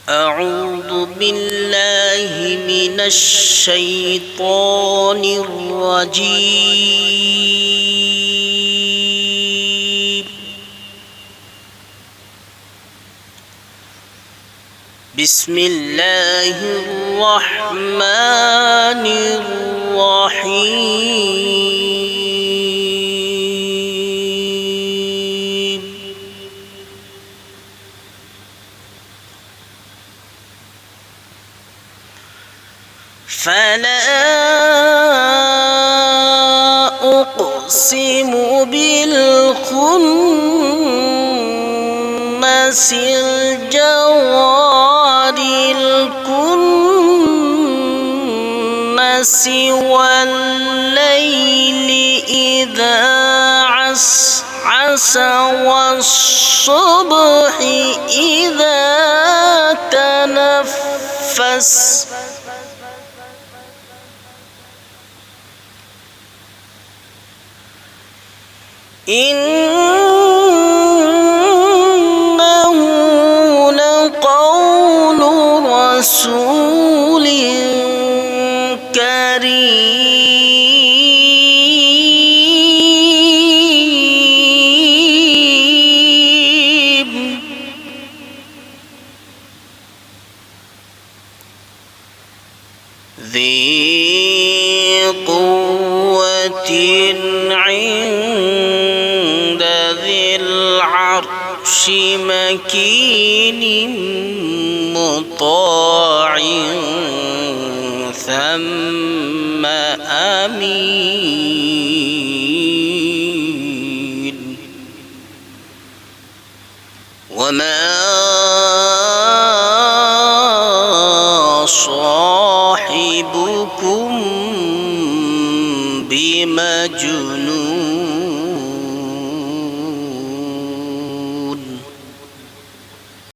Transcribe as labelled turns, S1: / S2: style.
S1: أعوذ بالله من الشيطان الرجيم. بسم الله الرحمن الرحيم. فلا أقسم بالخنس الجوار الكنس والليل إذا عسعس والصبح إذا تنفس إنه لقول رسول كريم ذي قوة عند ذي العرش مكين مطاع ثم أمين وما صاحبكم بمجنون